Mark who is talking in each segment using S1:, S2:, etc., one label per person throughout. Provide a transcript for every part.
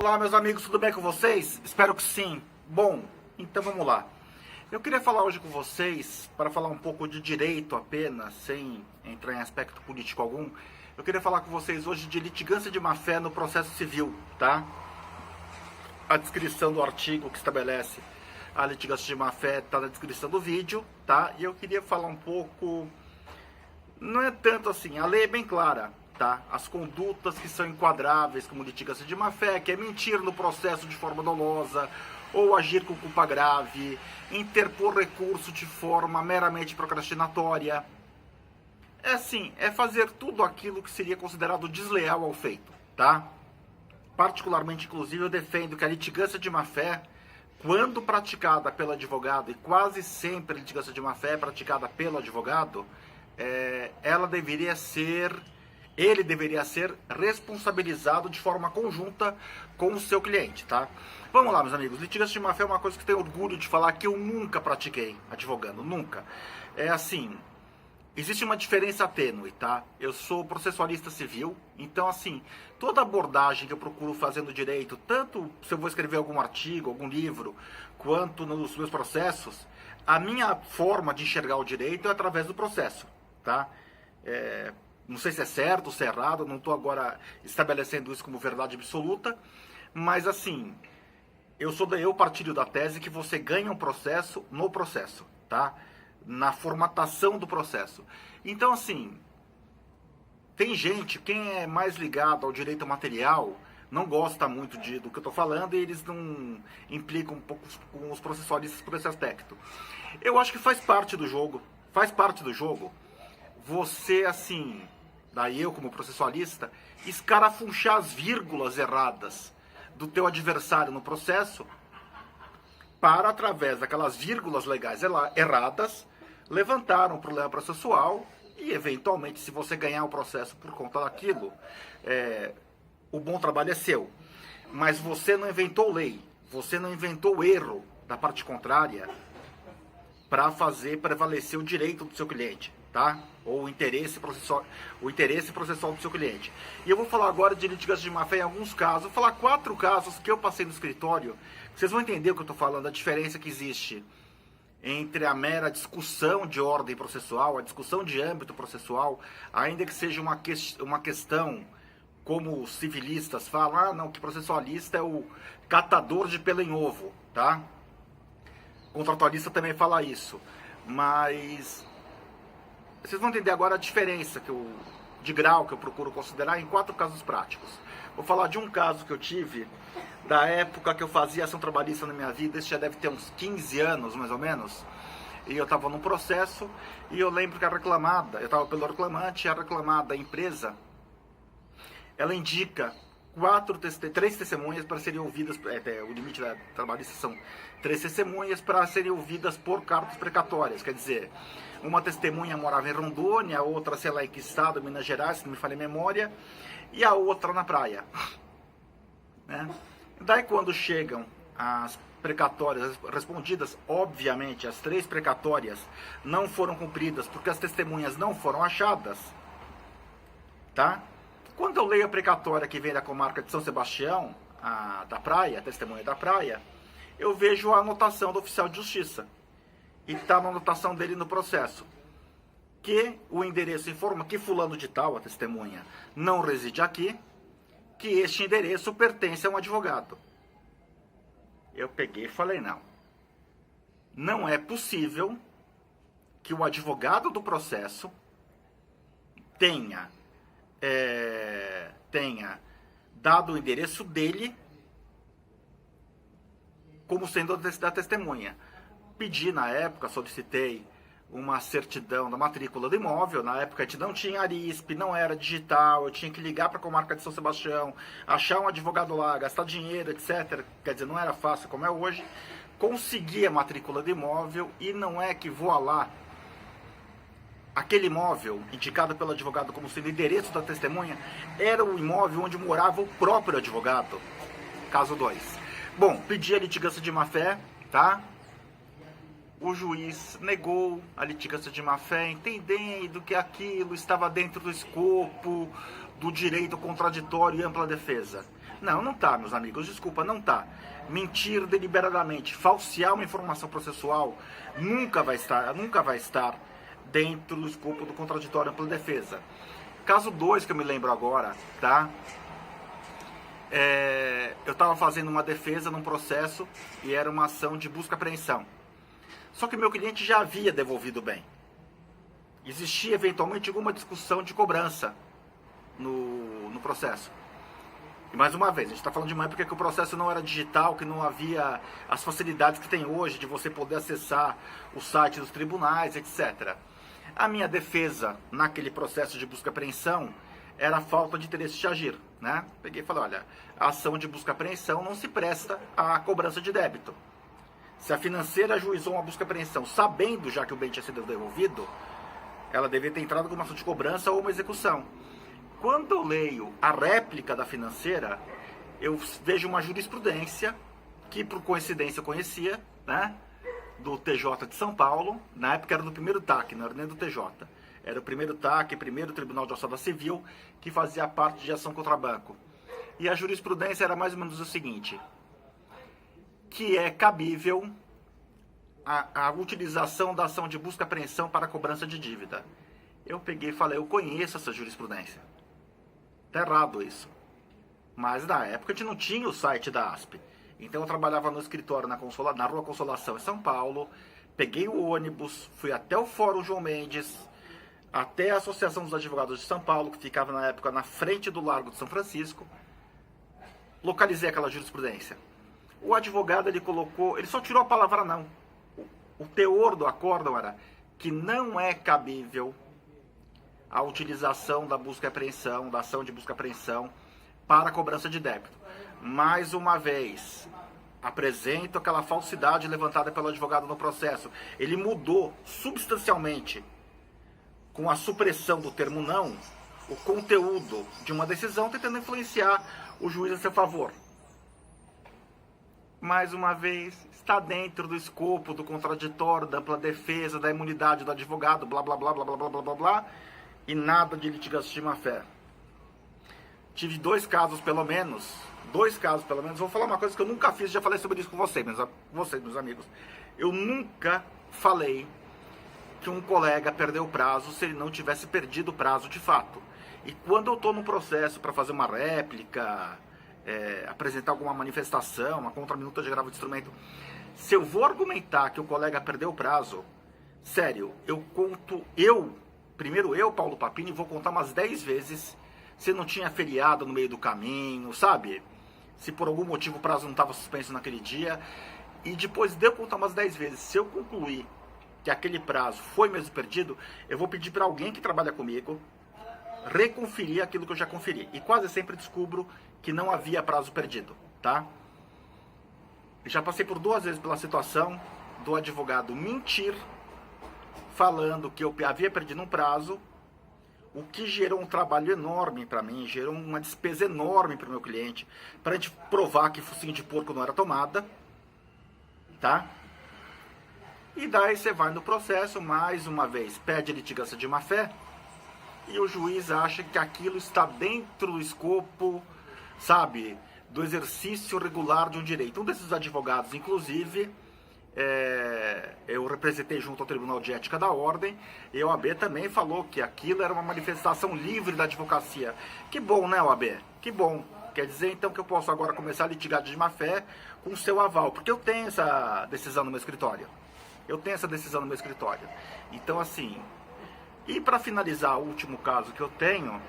S1: Olá, meus amigos, tudo bem com vocês? Espero que sim. Bom, então vamos lá. Eu queria falar hoje com vocês, para falar um pouco de direito apenas, sem entrar em aspecto político algum. Eu queria falar com vocês hoje de litigância de má-fé no processo civil, tá? A descrição do artigo que estabelece a litigância de má-fé está na descrição do vídeo, tá? E eu queria falar um pouco... Não é tanto assim, a lei é bem clara, tá? As condutas que são enquadráveis como litigância de má-fé, que é mentir no processo de forma dolosa, ou agir com culpa grave, interpor recurso de forma meramente procrastinatória. É assim, é fazer tudo aquilo que seria considerado desleal ao feito, tá? Particularmente, inclusive, eu defendo que a litigância de má-fé, quando praticada pelo advogado, e quase sempre a litigância de má-fé é praticada pelo advogado, ele deveria ser responsabilizado de forma conjunta com o seu cliente, tá? Vamos lá, meus amigos, litigância de má-fé é uma coisa que eu tenho orgulho de falar que eu nunca pratiquei advogando, nunca. É assim, existe uma diferença tênue, tá? Eu sou processualista civil, então assim, toda abordagem que eu procuro fazer no direito, tanto se eu vou escrever algum artigo, algum livro, quanto nos meus processos, a minha forma de enxergar o direito é através do processo, tá? Não sei se é certo, se é errado, não estou agora estabelecendo isso como verdade absoluta, mas assim, eu partilho da tese que você ganha um processo no processo, tá? Na formatação do processo. Então assim, tem gente, quem é mais ligado ao direito material, não gosta muito do que eu estou falando e eles não implicam um pouco com os processualistas por esse aspecto. Eu acho que faz parte do jogo, você assim, daí eu como processualista, escarafunchar as vírgulas erradas do teu adversário no processo, para através daquelas vírgulas legais erradas, levantar um problema processual e eventualmente, se você ganhar o processo por conta daquilo, o bom trabalho é seu. Mas você não inventou lei, você não inventou erro da parte contrária para fazer prevalecer o direito do seu cliente, tá? Ou o interesse processual do seu cliente. E eu vou falar agora de litigância de má-fé em alguns casos. Vou falar 4 casos que eu passei no escritório. Vocês vão entender o que eu estou falando, a diferença que existe entre a mera discussão de ordem processual, a discussão de âmbito processual, ainda que seja uma questão, como os civilistas falam, não, que processualista é o catador de pelo em ovo, tá? O contratualista também fala isso, mas vocês vão entender agora a diferença de grau que eu procuro considerar em 4 casos práticos. Vou falar de um caso que eu tive da época que eu fazia ação trabalhista na minha vida, isso já deve ter uns 15 anos mais ou menos, e eu estava num processo, e eu lembro que eu estava pelo reclamante, a reclamada, a empresa, ela indica 3 testemunhas para serem ouvidas, o limite da trabalhista são 3 testemunhas para serem ouvidas por cartas precatórias, quer dizer, uma testemunha morava em Rondônia, a outra, sei lá em que estado, Minas Gerais, se não me falha a memória, e a outra na praia, né? Daí quando chegam as precatórias respondidas, obviamente as 3 precatórias não foram cumpridas porque as testemunhas não foram achadas, tá? Quando eu leio a precatória que vem da comarca de São Sebastião, da praia, a testemunha da praia, eu vejo a anotação do oficial de justiça. E está na anotação dele no processo, que o endereço informa que fulano de tal, a testemunha, não reside aqui, que este endereço pertence a um advogado. Eu peguei e falei, não é possível que o advogado do processo tenha dado o endereço dele como sendo da testemunha. Pedi na época, solicitei uma certidão da matrícula do imóvel. Na época a gente não tinha Arisp, não era digital, eu tinha que ligar para a comarca de São Sebastião, achar um advogado lá, gastar dinheiro, etc. Quer dizer, não era fácil como é hoje. Consegui a matrícula do imóvel e não é que voa lá. Aquele imóvel, indicado pelo advogado como sendo o endereço da testemunha, era o imóvel onde morava o próprio advogado. Caso 2. Bom, pedi a litigância de má-fé, tá? O juiz negou a litigância de má-fé, entendendo que aquilo estava dentro do escopo do direito contraditório e ampla defesa. Não, não tá, meus amigos, desculpa, não tá. Mentir deliberadamente, falsear uma informação processual nunca vai estar dentro do escopo do contraditório ampla defesa. Caso 2 que eu me lembro agora, tá? Eu estava fazendo uma defesa num processo e era uma ação de busca e apreensão. Só que meu cliente já havia devolvido o bem. Existia eventualmente alguma discussão de cobrança no processo. E mais uma vez, a gente está falando de uma época que o processo não era digital, que não havia as facilidades que tem hoje de você poder acessar o site dos tribunais, etc. A minha defesa naquele processo de busca e apreensão era a falta de interesse de agir, né? Peguei e falei, olha, a ação de busca e apreensão não se presta à cobrança de débito. Se a financeira ajuizou uma busca e apreensão sabendo já que o bem tinha sido devolvido, ela deveria ter entrado com uma ação de cobrança ou uma execução. Quando eu leio a réplica da financeira, eu vejo uma jurisprudência que, por coincidência, eu conhecia, né? Do TJ de São Paulo, na época era do primeiro TAC, não era nem do TJ. Era o primeiro TAC, primeiro Tribunal de Alçada Civil, que fazia parte de ação contra banco. E a jurisprudência era mais ou menos o seguinte, que é cabível a utilização da ação de busca e apreensão para a cobrança de dívida. Eu peguei e falei, eu conheço essa jurisprudência. Tá errado isso. Mas na época a gente não tinha o site da ASP. Então eu trabalhava no escritório na Rua Consolação em São Paulo, peguei o ônibus, fui até o Fórum João Mendes, até a Associação dos Advogados de São Paulo, que ficava na época na frente do Largo de São Francisco, localizei aquela jurisprudência. O advogado, ele só tirou a palavra não. O teor do acórdão era que não é cabível a utilização da busca e apreensão, da ação de busca e apreensão para a cobrança de débito. Mais uma vez, apresento aquela falsidade levantada pelo advogado no processo. Ele mudou substancialmente, com a supressão do termo não, o conteúdo de uma decisão, tentando influenciar o juiz a seu favor. Mais uma vez, está dentro do escopo do contraditório, da ampla defesa, da imunidade do advogado, blá, blá, blá, blá, blá, blá, blá, blá, blá, e nada de litigação de má-fé. Tive dois casos pelo menos, vou falar uma coisa que eu nunca fiz, já falei sobre isso com vocês, meus amigos. Eu nunca falei que um colega perdeu o prazo se ele não tivesse perdido o prazo de fato. E quando eu estou no processo para fazer uma réplica, apresentar alguma manifestação, uma contraminuta de agravo de instrumento, se eu vou argumentar que o colega perdeu o prazo, sério, primeiro eu, Paulo Papini, vou contar umas 10 vezes se não tinha feriado no meio do caminho, sabe? Se por algum motivo o prazo não estava suspenso naquele dia. E depois de eu contar umas 10 vezes, se eu concluir que aquele prazo foi mesmo perdido, eu vou pedir para alguém que trabalha comigo reconferir aquilo que eu já conferi. E quase sempre descubro que não havia prazo perdido, tá? Já passei por 2 vezes pela situação do advogado mentir, falando que eu havia perdido um prazo, o que gerou um trabalho enorme para mim, gerou uma despesa enorme para o meu cliente, para a gente provar que focinho de porco não era tomada, tá? E daí você vai no processo, mais uma vez, pede litigação de má-fé, e o juiz acha que aquilo está dentro do escopo, sabe, do exercício regular de um direito. Um desses advogados, inclusive, eu representei junto ao Tribunal de Ética da Ordem, e a OAB também falou que aquilo era uma manifestação livre da advocacia. Que bom, né, OAB? Que bom. Quer dizer, então, que eu posso agora começar a litigar de má-fé com o seu aval, porque eu tenho essa decisão no meu escritório. Então, assim, e para finalizar o último caso que eu tenho,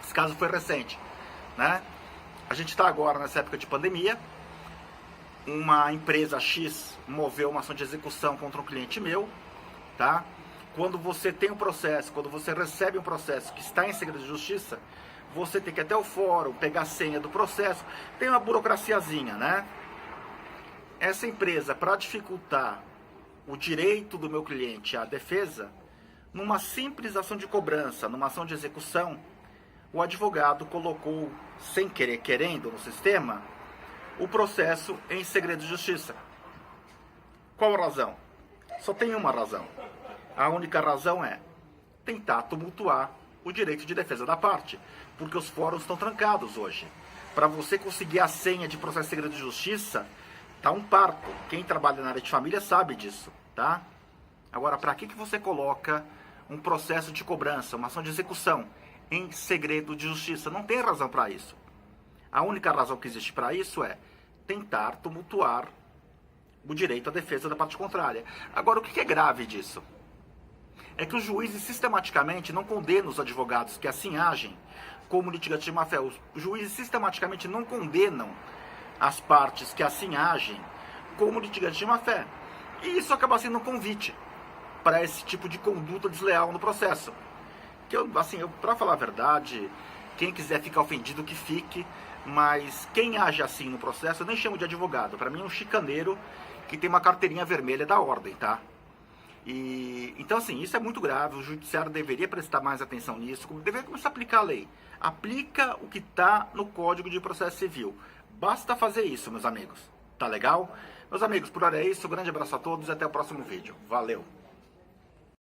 S1: esse caso foi recente, né? A gente está agora nessa época de pandemia, uma empresa X moveu uma ação de execução contra um cliente meu, tá? Quando você tem um processo, quando você recebe um processo que está em segredo de justiça, você tem que ir até o fórum, pegar a senha do processo, tem uma burocraciazinha, né? Essa empresa, para dificultar o direito do meu cliente à defesa, numa simples ação de cobrança, numa ação de execução, o advogado colocou, sem querer, querendo, no sistema, o processo em segredo de justiça. Qual a razão? Só tem uma razão. A única razão é tentar tumultuar o direito de defesa da parte, porque os fóruns estão trancados hoje. para você conseguir a senha de processo segredo de justiça, tá um parto. Quem trabalha na área de família sabe disso, tá? Agora, para que você coloca um processo de cobrança, uma ação de execução em segredo de justiça? Não tem razão para isso. A única razão que existe para isso é tentar tumultuar o direito à defesa da parte contrária. Agora, o que é grave disso? É que os juízes sistematicamente não condenam os advogados que assim agem como litigantes de má-fé. Os juízes sistematicamente não condenam as partes que assim agem como litigantes de má-fé. E isso acaba sendo um convite para esse tipo de conduta desleal no processo. Que para falar a verdade, quem quiser ficar ofendido que fique, mas quem age assim no processo, eu nem chamo de advogado. Para mim é um chicaneiro que tem uma carteirinha vermelha da ordem, tá? Então, assim, isso é muito grave. O judiciário deveria prestar mais atenção nisso, deveria começar a aplicar a lei. Aplica o que está no Código de Processo Civil. Basta fazer isso, meus amigos. Tá legal? Meus amigos, por hora é isso. Um grande abraço a todos e até o próximo vídeo. Valeu!